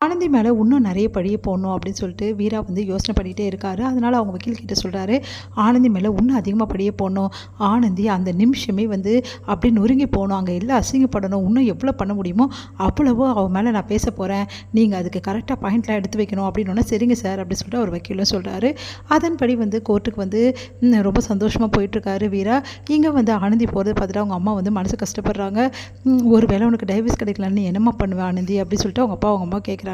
ஆனந்தி மேலே இன்னும் நிறைய பழிய போடணும் அப்படின்னு சொல்லிட்டு வீரா வந்து யோசனை பண்ணிகிட்டே இருக்காரு. அதனால் அவங்க வக்கீல் கிட்ட சொல்கிறாரு, ஆனந்தி மேலே இன்னும் அதிகமாக பழிய போடணும். ஆனந்தி அந்த நிமிஷமே வந்து அப்படி நொறுங்கி போகணும், அங்கே எல்லாம் அசிங்கப்படணும். இன்னும் எவ்வளோ பண்ண முடியுமோ அவ்வளவோ அவன் மேலே நான் பேச போகிறேன், நீங்கள் அதுக்கு கரெக்டாக பாயிண்ட்லாம் எடுத்து வைக்கணும் அப்படின்னு. சரிங்க சார் அப்படின்னு சொல்லிட்டு அவர் வக்கீலும் சொல்கிறாரு. அதன்படி வந்து கோர்ட்டுக்கு வந்து ரொம்ப சந்தோஷமாக போயிட்டுருக்காரு வீரா. இங்கே வந்து ஆனந்தி போகிறது பார்த்துட்டு அவங்க அம்மா வந்து மனசு கஷ்டப்படுறாங்க. ஒரு வேளை உனக்கு டைவர்ஸ் கிடைக்கலான்னு என்னம்மா பண்ணுவேன் ஆனந்தி அப்படின்னு சொல்லிட்டு அவங்க அப்பா அவங்க அம்மா கேட்குறாங்க.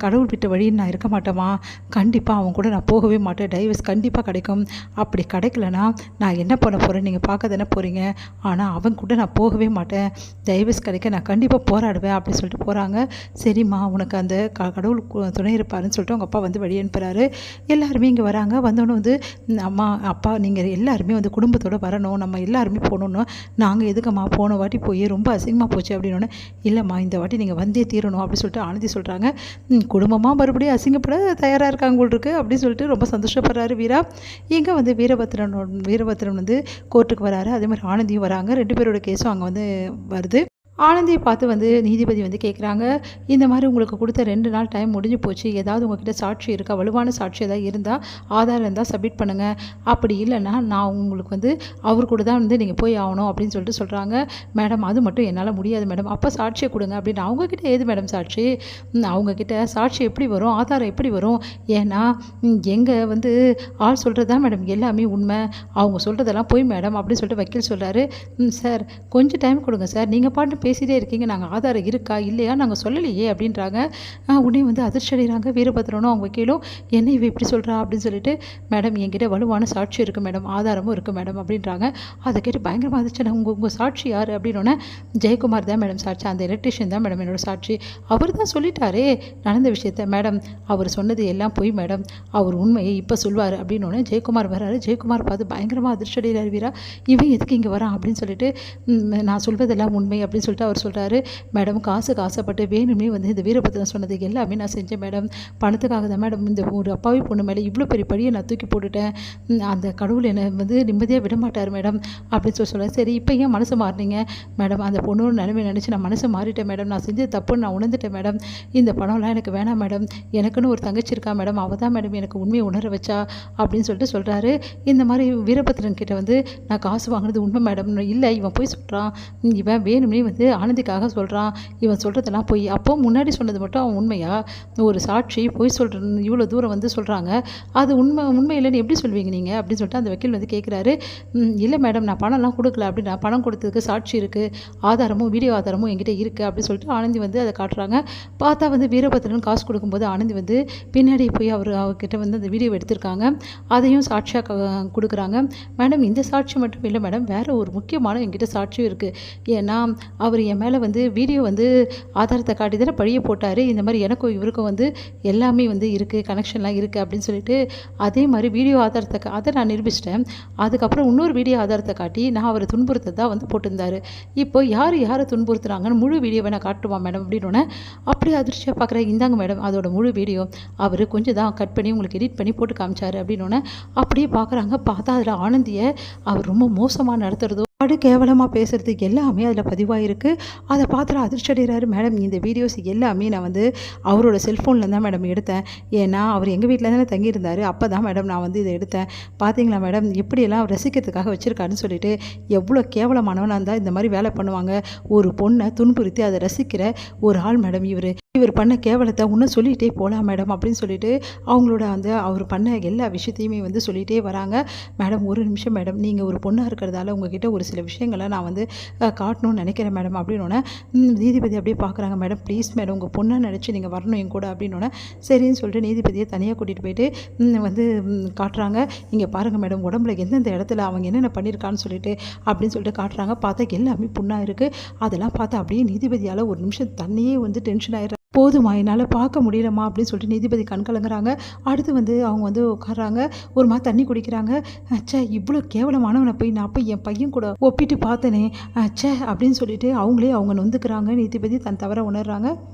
கடவுள் விட்ட வழின்னு நான் இருக்க மாட்டேமா, கண்டிப்பாக அவன் கூட நான் போகவே மாட்டேன், டைவர்ஸ் கண்டிப்பாக கிடைக்கும். அப்படி கிடைக்கலனா நான் என்ன பண்ண போகிறேன், நீங்கள் பார்க்க தானே போகிறீங்க, ஆனால் அவன் கூட நான் போகவே மாட்டேன், டைவர்ஸ் கிடைக்க நான் கண்டிப்பாக போராடுவேன் அப்படின்னு சொல்லிட்டு போகிறாங்க. சரிம்மா உனக்கு அந்த கடவுள் துணை இருப்பாருன்னு சொல்லிட்டு அவங்க அப்பா வந்து வழி அனுப்புகிறாரு. எல்லாருமே இங்கே வராங்க. வந்தோன்னே வந்து அம்மா அப்பா நீங்கள் எல்லாருமே வந்து குடும்பத்தோடு வரணும், நம்ம எல்லாருமே போகணுன்னு. நாங்கள் எதுக்கும்மா போன வாட்டி போய் ரொம்ப அசிங்கமாக போச்சு அப்படின்னு. இல்லைம்மா இந்த வாட்டி நீங்கள் வந்தே தீரணும் அப்படின்னு சொல்லிட்டு ஆனந்தி சொல்கிறாங்க. குடும்பமாக மறுபடியும் அசிங்கப்பட தயாராக இருக்காங்க இருக்கு அப்படின்னு சொல்லிட்டு ரொம்ப சந்தோஷப்படுறாரு வீரா. இங்கே வந்து வீரபத்ரன் வந்து கோர்ட்டுக்கு வராரு. அதே மாதிரி ஆனந்தியும் வராங்க. 2 பேரோட கேஸும் அங்கே வந்து வருது. ஆனந்தியை பார்த்து வந்து நீதிபதி வந்து கேட்குறாங்க, இந்த மாதிரி உங்களுக்கு கொடுத்த 2 நாள் டைம் முடிஞ்சு போச்சு, ஏதாவது உங்கள்கிட்ட சாட்சி இருக்கா, வலுவான சாட்சி ஏதாவது இருந்தால் ஆதாரம் இருந்தால் சப்மிட் பண்ணுங்கள், அப்படி இல்லைன்னா நான் உங்களுக்கு வந்து அவர் கூட தான் வந்து நீங்கள் போய் ஆகணும் அப்படின்னு சொல்லிட்டு சொல்கிறாங்க. மேடம் அது மட்டும் என்னால் முடியாது மேடம், அப்போ சாட்சியை கொடுங்க அப்படின்னு. அவங்கக்கிட்ட ஏது மேடம் சாட்சி, அவங்கக்கிட்ட சாட்சி எப்படி வரும், ஆதாரம் எப்படி வரும், ஏன்னா எங்கே வந்து ஆள் சொல்கிறது தான் மேடம் எல்லாமே உண்மை, அவங்க சொல்கிறதெல்லாம் போய் மேடம் அப்படின்னு சொல்லிட்டு வக்கீல் சொல்கிறாரு. சார் கொஞ்சம் டைம் கொடுங்க சார், நீங்கள் பாட்டு பேசிகிட்டே இருக்கீங்க, நாங்கள் ஆதாரம் இருக்கா இல்லையா நாங்கள் சொல்லலையே அப்படின்றாங்க. உடனே வந்து அதிர்ச்சி அடைகிறாங்க வீரபத்ரனும் அவங்க வக்கீலும். என்ன இவ இப்படி சொல்கிறா அப்படின்னு சொல்லிட்டு, மேடம் என்கிட்ட வலுவான சாட்சி இருக்குது மேடம், ஆதாரமும் இருக்குது மேடம் அப்படின்றாங்க. அதை கேட்டு பயங்கரமாக அதிர்ச்சி. உங்கள் சாட்சி யார் அப்படின்னோடனே, ஜெயக்குமார் தான் மேடம் சாட்சி, அந்த எலக்ட்ரிஷியன் தான் மேடம் என்னோடய சாட்சி, அவர் தான் சொல்லிட்டாரே நடந்த விஷயத்த மேடம், அவர் சொன்னது எல்லாம் போய் மேடம், அவர் உண்மையை இப்போ சொல்வார் அப்படின்னோடனே ஜெயக்குமார் வர்றாரு. ஜெயக்குமார் பார்த்து பயங்கரமாக அதிர்ச்சி அடைகிறார் வீரா. இவன் எதுக்கு இங்கே வரான் அப்படின்னு சொல்லிட்டு, நான் சொல்வதெல்லாம் உண்மை அப்படின்னு சொல்லிட்டு அவர் சொல்கிறாரு. மேடம் காசுக்கு ஆசைப்பட்டு வேணுமே வந்து இந்த வீரபத்ரன் சொன்னது எல்லாமே நான் செஞ்சேன் மேடம், பணத்துக்காக தான் மேடம் இந்த ஒரு அப்பாவி பொண்ணு மேலே இவ்வளோ பெரிய படியை நான் தூக்கி போட்டுட்டேன், அந்த கடவுள் என்னை வந்து நிம்மதியாக விட மாட்டார் மேடம் அப்படின்னு சொல்கிறேன். சரி இப்போ ஏன் மனசு மாறினீங்க மேடம், அந்த பொண்ணோட நிலைமை நினச்சி நான் மனசை மாறிட்டேன் மேடம், நான் செஞ்சது தப்புன்னு நான் உணர்ந்துட்டேன் மேடம், இந்த பணம்லாம் எனக்கு வேணாம் மேடம், எனக்குன்னு ஒரு தங்கச்சி இருக்கா மேடம், அவள் தான் மேடம் எனக்கு உண்மையை உணர வச்சா அப்படின்னு சொல்லிட்டு சொல்கிறாரு. இந்த மாதிரி வீரபத்ரன் கிட்ட வந்து நான் காசு வாங்கினது உண்மை மேடம், இல்லை இவன் போய் சொல்கிறான், இவன் வேணுமே வந்து ஆனந்திக்காக சொல்கிறான், இவன் சொல்கிறதெல்லாம் போய், அப்போ முன்னாடி சொன்னது மட்டும் அவன் உண்மையா, ஒரு சாட்சி போய் சொல்கிறேன் இவ்வளோ தூரம் வந்து சொல்கிறாங்க, அது உண்மை இல்லைன்னு எப்படி சொல்வீங்க நீங்கள் அப்படின்னு சொல்லிட்டு அந்த வக்கீல் வந்து கேட்குறாரு. இல்லை மேடம் நான் பணம்லாம் கொடுக்கல அப்படின்னு, நான் பணம் கொடுத்ததுக்கு சாட்சி இருக்குது, ஆதாரமும் வீடியோ ஆதாரமும் என்கிட்ட இருக்குது அப்படின்னு சொல்லிட்டு ஆனந்தி வந்து அதை காட்டுறாங்க. பார்த்தா வந்து வீரபத்ரன் காசு கொடுக்கும்போது ஆனந்தி வந்து பின்னாடி போய் அவர்கிட்ட வந்து அந்த வீடியோ எடுத்திருக்காங்க, அதையும் சாட்சியாக கொடுக்குறாங்க. மேடம் இந்த சாட்சி மட்டும் இல்லை மேடம், வேறு ஒரு முக்கியமான என்கிட்ட சாட்சியும் இருக்குது, ஏன்னா அவர் என் மேலே வந்து வீடியோ வந்து ஆதாரத்தை காட்டி தானே பழிய போட்டார், இந்த மாதிரி எனக்கும் இவருக்கும் வந்து எல்லாமே வந்து இருக்குது, கனெக்ஷன்லாம் இருக்குது அப்படின்னு சொல்லிட்டு, அதே மாதிரி வீடியோ ஆதாரத்தை அதை நான் நிரூபிச்சிட்டேன், அதுக்கப்புறம் இன்னொரு வீடியோ ஆதாரத்தை காட்டி நான் அவரை துன்புறுத்ததா வந்து போட்டிருந்தார், இப்போ யாரை துன்புறுத்துறாங்கன்னு முழு வீடியோவை நான் காட்டுவான் மேடம் அப்படின்னோடனே, அப்படியே அதிர்ச்சியாக பார்க்குறேன், இந்தாங்க மேடம் அதோட முழு வீடியோ, அவர் கொஞ்சம் தான் கட் பண்ணி உங்களுக்கு எடிட் பண்ணி போட்டு காமிச்சார் அப்படின்னோடனே அப்படியே பார்க்குறாங்க. பார்த்தா அதில் ஆனந்தியை அவர் ரொம்ப மோசமாக நடத்துகிறதோ கேவலமாக பேசுகிறதுக்கு எல்லாமே அதில் பதிவாயிருக்கு. அதை பார்த்துட்டு அதிர்ச்சி அடைகிறாரு. மேடம் இந்த வீடியோஸ் எல்லாமே நான் வந்து அவரோட செல்ஃபோனில் தான் மேடம் எடுத்தேன், ஏன்னா அவர் எங்கள் வீட்டில் தானே தங்கியிருந்தார், அப்போ தான் மேடம் நான் வந்து இதை எடுத்தேன், பார்த்தீங்களா மேடம் எப்படியெல்லாம் ரசிக்கிறதுக்காக வச்சுருக்காருன்னு சொல்லிட்டு, எவ்வளோ கேவலமானவனாக இருந்தால் இந்த மாதிரி வேலை பண்ணுவாங்க, ஒரு பொண்ணை துன்புறுத்தி அதை ரசிக்கிற ஒரு ஆள் மேடம் இவர் பண்ண கேவலத்தை இன்னும் சொல்லிகிட்டே போகலாம் மேடம் அப்படின்னு சொல்லிட்டு அவங்களோட அந்த அவர் பண்ண எல்லா விஷயத்தையுமே வந்து சொல்லிகிட்டே வராங்க. மேடம் ஒரு நிமிஷம் மேடம், நீங்கள் ஒரு பொண்ணாக இருக்கிறதால உங்ககிட்ட ஒரு சில விஷயங்களை நான் வந்து காட்டணும்னு நினைக்கிறேன் மேடம் அப்படின்னோடனே நீதிபதி அப்படியே பார்க்குறாங்க. மேடம் ப்ளீஸ் மேடம் உங்கள் பொண்ணாக நினச்சி நீங்கள் வரணும் என் கூட அப்படின்னோடனே சரின்னு சொல்லிட்டு நீதிபதியை தனியாக கூட்டிகிட்டு போயிட்டு வந்து காட்டுறாங்க. இங்கே பாருங்கள் மேடம் உடம்புல எந்தெந்த இடத்துல அவங்க என்னென்ன பண்ணியிருக்கான்னு சொல்லிட்டு அப்படின்னு சொல்லிட்டு காட்டுறாங்க. பார்த்தா எல்லாமே புண்ணாக இருக்குது. அதெல்லாம் பார்த்தா அப்படியே நீதிபதியால் ஒரு நிமிஷம் தண்ணியே வந்து டென்ஷன் ஆகிடுறாங்க. போதுமா என்னால் பார்க்க முடியலம்மா அப்படின்னு சொல்லிட்டு நீதிபதி கண்கலங்குறாங்க. அடுத்து வந்து அவங்க வந்து உட்காடுறாங்க, ஒரு மாதிரி தண்ணி குடிக்கிறாங்க. அச்சா இவ்வளோ கேவலமானவனை போய் நான் போய் என் பையன் கூட ஒப்பிட்டு பார்த்தனே அச்சே அப்படின்னு சொல்லிட்டு அவங்களே அவங்க நொந்துக்கிறாங்க. நீதிபதி தன் தவற உணர்றாங்க.